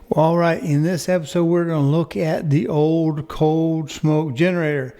Well, all right, in this episode, we're going to look at the old cold smoke generator.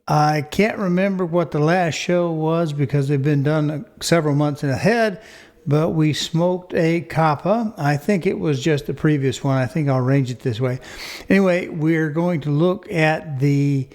I can't remember what the last show was because they've been done several months ahead, but we smoked a coppa. I think it was just the previous one. I think I'll arrange it this way. Anyway, we're going to look at the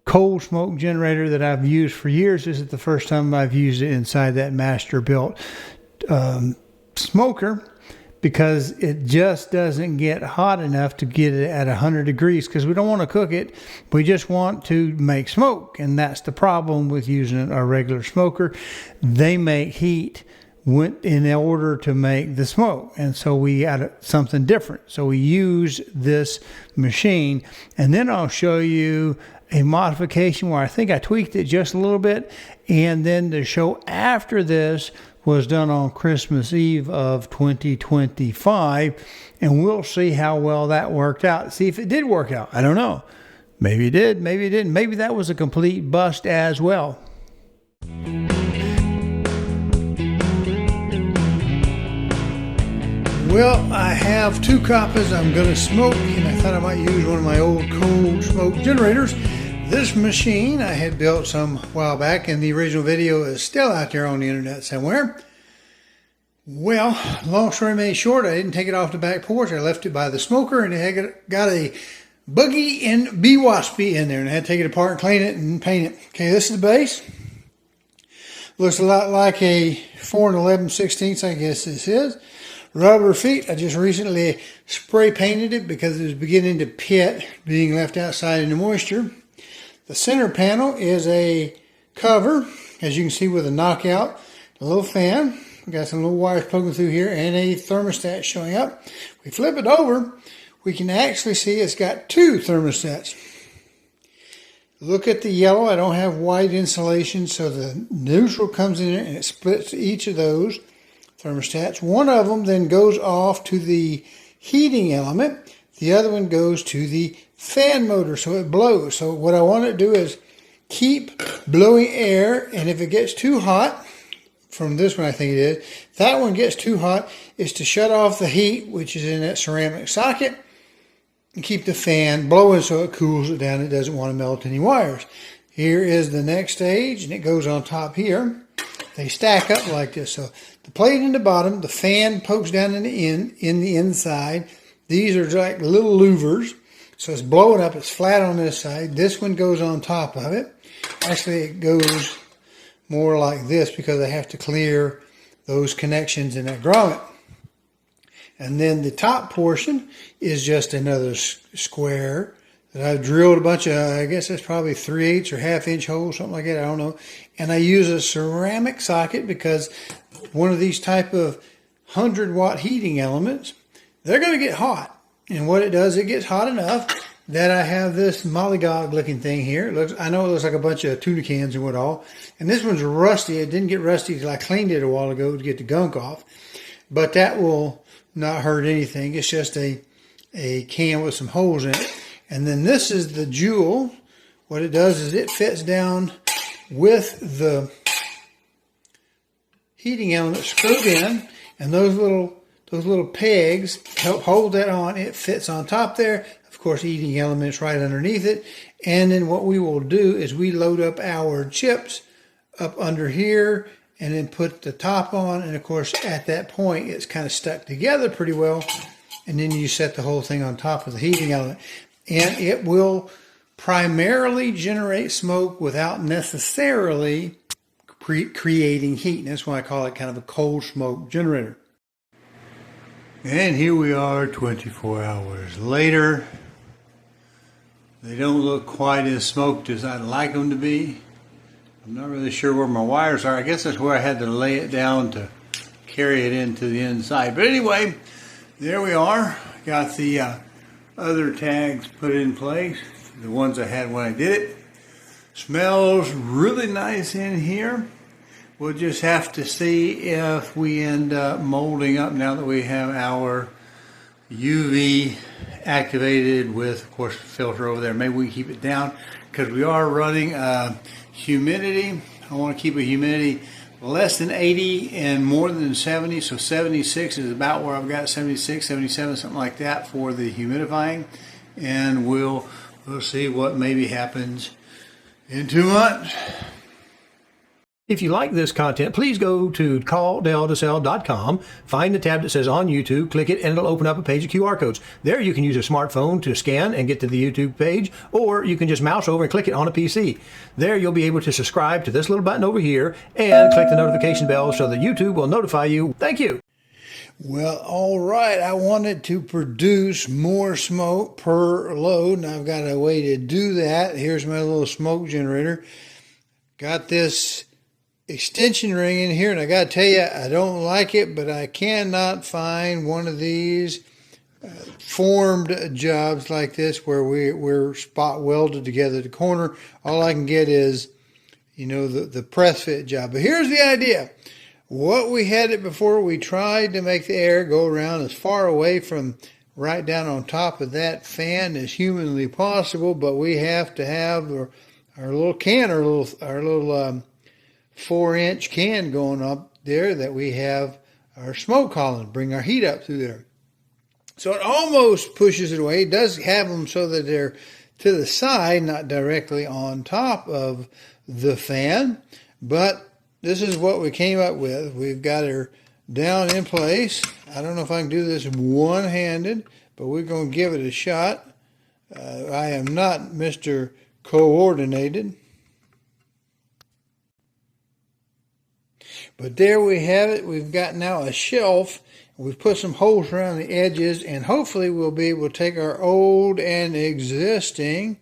cold smoke generator that I've used for years. This is the first time I've used it inside that master built smoker, because it just doesn't get hot enough to get it at 100 degrees, because we don't want to cook it. We just want to make smoke, and that's the problem with using a regular smoker. They make heat in order to make the smoke, and so we add something different. So we use this machine, and then I'll show you a modification where I think I tweaked it just a little bit, and then the show after this was done on Christmas Eve of 2025, and we'll see how well that worked out. See if it did work out. I don't know. Maybe it did, maybe it didn't. Maybe that was a complete bust as well. Well, I have two coppas I'm going to smoke, and I thought I might use one of my old cold smoke generators. This machine I had built some while back, and the original video is still out there on the internet somewhere. Well, long story made short, I didn't take it off the back porch. I left it by the smoker, and it had got a buggy and bee waspy in there, and I had to take it apart and clean it and paint it. Okay, this is the base. Looks a lot like a 4 11/16, I guess this is. Rubber feet. I just recently spray painted it because it was beginning to pit, being left outside in the moisture. The center panel is a cover, as you can see, with a knockout, a little fan. We got some little wires poking through here and a thermostat showing up. We flip it over, we can actually see it's got two thermostats. Look at the yellow. I don't have white insulation, so the neutral comes in and it splits each of those thermostats. One of them then goes off to the heating element. The other one goes to the fan motor, so it blows. So what I want to do is keep blowing air, and if it gets too hot, from this one I think it is, that one gets too hot, is to shut off the heat, which is in that ceramic socket, and keep the fan blowing so it cools it down. It doesn't want to melt any wires. Here is the next stage, and it goes on top here. They stack up like this. So the plate in the bottom, the fan pokes down in the inside. These are like little louvers. So it's blowing up. It's flat on this side. This one goes on top of it. Actually, it goes more like this because I have to clear those connections in that grommet. And then the top portion is just another square that I've drilled a bunch of, I guess that's probably 3/8 or 1/2 inch holes, something like that, I don't know. And I use a ceramic socket because one of these type of 100-watt heating elements, they're going to get hot. And what it does, it gets hot enough that I have this mollygog looking thing here. I know it looks like a bunch of tuna cans and what all. And this one's rusty. It didn't get rusty because I cleaned it a while ago to get the gunk off. But that will not hurt anything. It's just a can with some holes in it. And then this is the jewel. What it does is it fits down with the heating element screwed in, and those little pegs help hold that on. It fits on top there. Of course, heating element's right underneath it. And then what we will do is we load up our chips up under here and then put the top on. And of course, at that point, it's kind of stuck together pretty well. And then you set the whole thing on top of the heating element. And it will primarily generate smoke without necessarily creating heat. And that's why I call it kind of a cold smoke generator. And here we are 24 hours later. They don't look quite as smoked as I'd like them to be. I'm not really sure where my wires are. I guess that's where I had to lay it down to carry it into the inside. But anyway, there we are. Got the other tags put in place, the ones I had when I did it. Smells really nice in here. We'll just have to see if we end up molding up now that we have our UV activated with, of course, a filter over there. Maybe we can keep it down because we are running humidity. I want to keep a humidity less than 80 and more than 70, so 76 is about where I've got 76, 77, something like that for the humidifying. And we'll see what maybe happens in 2 months. If you like this content, please go to calldeltosell.com, find the tab that says on YouTube, click it, and it'll open up a page of QR codes. There you can use a smartphone to scan and get to the YouTube page, or you can just mouse over and click it on a PC. There you'll be able to subscribe to this little button over here and click the notification bell so that YouTube will notify you. Thank you. Well, all right, I wanted to produce more smoke per load, and I've got a way to do that. Here's my little smoke generator. Got this extension ring in here, and I gotta tell you, I don't like it, but I cannot find one of these formed jobs like this where we're spot welded together at the corner. All I can get is, you know, the press fit job. But here's the idea. What we had it before, we tried to make the air go around as far away from right down on top of that fan as humanly possible, but we have to have our little can, our little 4-inch can going up there that we have our smoke column, bring our heat up through there. So it almost pushes it away. It does have them so that they're to the side, not directly on top of the fan, but this is what we came up with. We've got her down in place. I don't know if I can do this one-handed, but we're going to give it a shot. I am not Mr. Coordinated. But there we have it. We've got now a shelf. We've put some holes around the edges, and hopefully we'll be able to take our old and existing.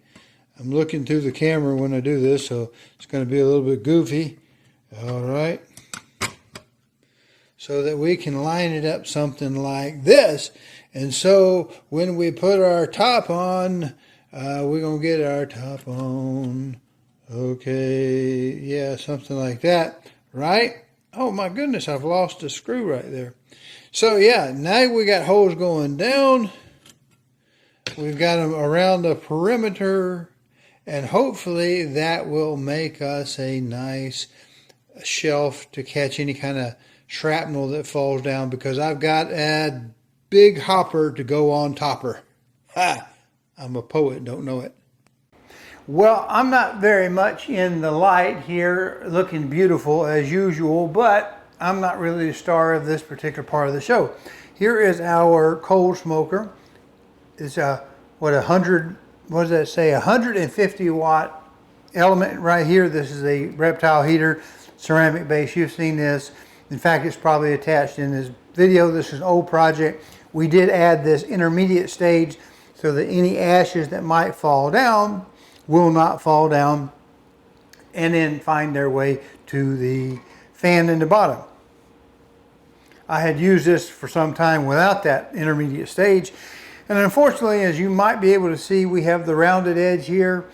I'm looking through the camera when I do this, so it's going to be a little bit goofy. All right. So that we can line it up something like this. And so when we put our top on, we're going to get our top on. Okay. Yeah, something like that. Right? Oh my goodness, I've lost a screw right there. So yeah, now we got holes going down. We've got them around the perimeter, and hopefully that will make us a nice shelf to catch any kind of shrapnel that falls down, because I've got a big hopper to go on topper. Ha! I'm a poet, don't know it. Well, I'm not very much in the light here, looking beautiful as usual, but I'm not really the star of this particular part of the show. Here is our cold smoker. It's a, what does that say? 150 watt element right here. This is a reptile heater, ceramic base. You've seen this. In fact, it's probably attached in this video. This is an old project. We did add this intermediate stage so that any ashes that might fall down will not fall down and then find their way to the fan in the bottom. I had used this for some time without that intermediate stage, and unfortunately, as you might be able to see, we have the rounded edge here.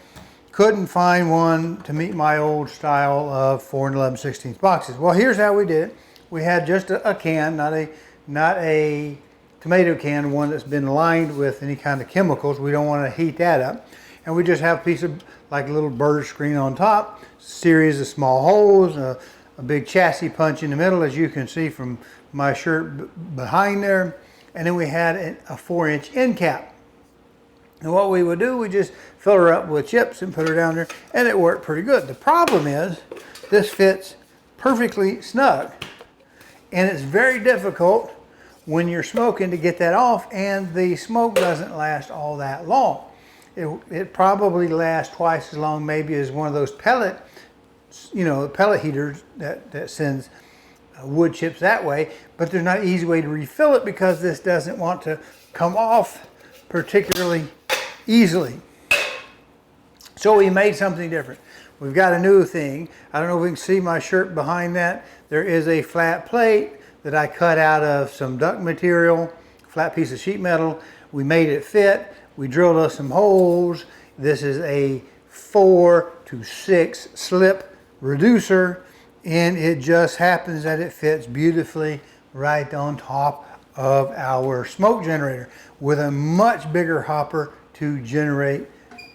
Couldn't find one to meet my old style of 4 11/16 boxes. Well, here's how we did it. We had just a can, not a tomato can, one that's been lined with any kind of chemicals. We don't want to heat that up. And we just have a piece of, like a little bird screen on top, series of small holes, a big chassis punch in the middle, as you can see from my shirt behind there. And then we had a 4-inch end cap. And what we would do, we just fill her up with chips and put her down there, and it worked pretty good. The problem is, this fits perfectly snug. And it's very difficult when you're smoking to get that off, and the smoke doesn't last all that long. It probably lasts twice as long maybe as one of those pellet heaters that sends wood chips that way, but there's not an easy way to refill it because this doesn't want to come off particularly easily. So we made something different. We've got a new thing. I don't know if we can see my shirt behind that. There is a flat plate that I cut out of some duct material, flat piece of sheet metal. We made it fit. We drilled us some holes. This is a 4 to 6 slip reducer, and it just happens that it fits beautifully right on top of our smoke generator with a much bigger hopper to generate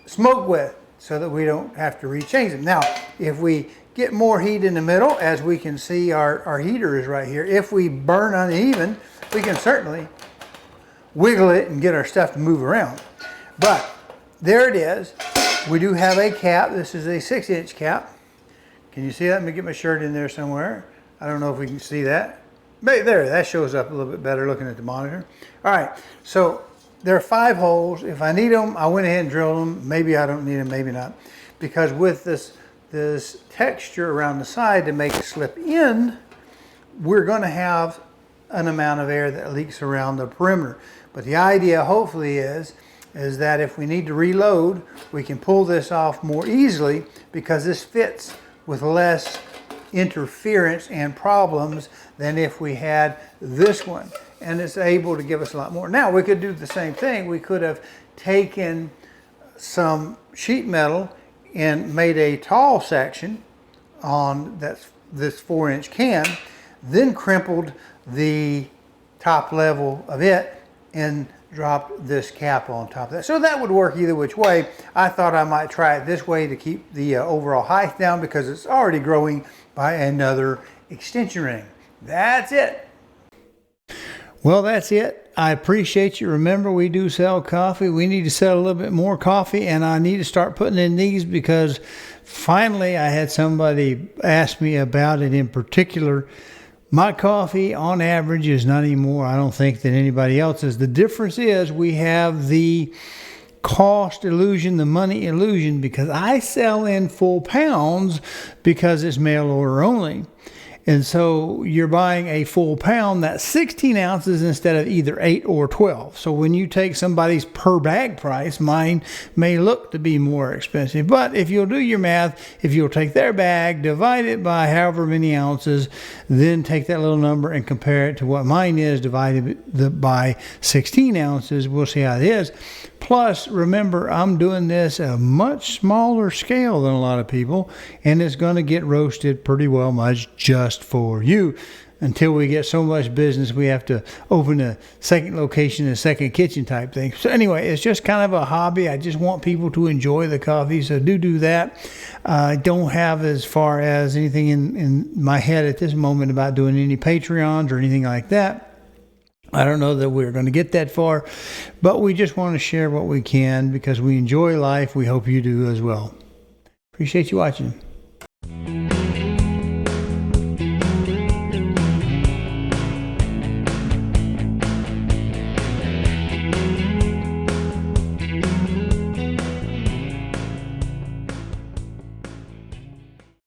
smoke with. so that we don't have to rechange them. Now, if we get more heat in the middle, as we can see our heater is right here, if we burn uneven, we can certainly wiggle it and get our stuff to move around. But there it is. We do have a cap. This is a 6-inch cap. Can you see that? Let me get my shirt in there somewhere. I don't know if we can see that. But there, that shows up a little bit better looking at the monitor. All right, so there are 5 holes. If I need them, I went ahead and drilled them. Maybe I don't need them, maybe not. Because with this texture around the side to make it slip in, we're going to have an amount of air that leaks around the perimeter. But the idea hopefully is that if we need to reload, we can pull this off more easily because this fits with less interference and problems than if we had this one. And it's able to give us a lot more. Now we could do the same thing. We could have taken some sheet metal and made a tall section on this 4-inch can, then crimpled the top level of it and dropped this cap on top of that. So that would work either which way. I thought I might try it this way to keep the overall height down because it's already growing by another extension ring. That's it. Well, that's it. I appreciate you. Remember, we do sell coffee. We need to sell a little bit more coffee, and I need to start putting in these because finally I had somebody ask me about it in particular. My coffee on average is not any more, I don't think, than anybody else's. The difference is we have the cost illusion, the money illusion, because I sell in full pounds because it's mail order only. And so you're buying a full pound, that's 16 ounces instead of either 8 or 12. So when you take somebody's per bag price, mine may look to be more expensive. But if you'll do your math, if you'll take their bag, divide it by however many ounces, then take that little number and compare it to what mine is, divided by 16 ounces, we'll see how it is. Plus, remember, I'm doing this at a much smaller scale than a lot of people, and it's going to get roasted pretty well much just for you. Until we get so much business, we have to open a second location, a second kitchen type thing. So anyway, it's just kind of a hobby. I just want people to enjoy the coffee, so do that. I don't have as far as anything in my head at this moment about doing any Patreons or anything like that. I don't know that we're going to get that far, but we just want to share what we can because we enjoy life. We hope you do as well. Appreciate you watching.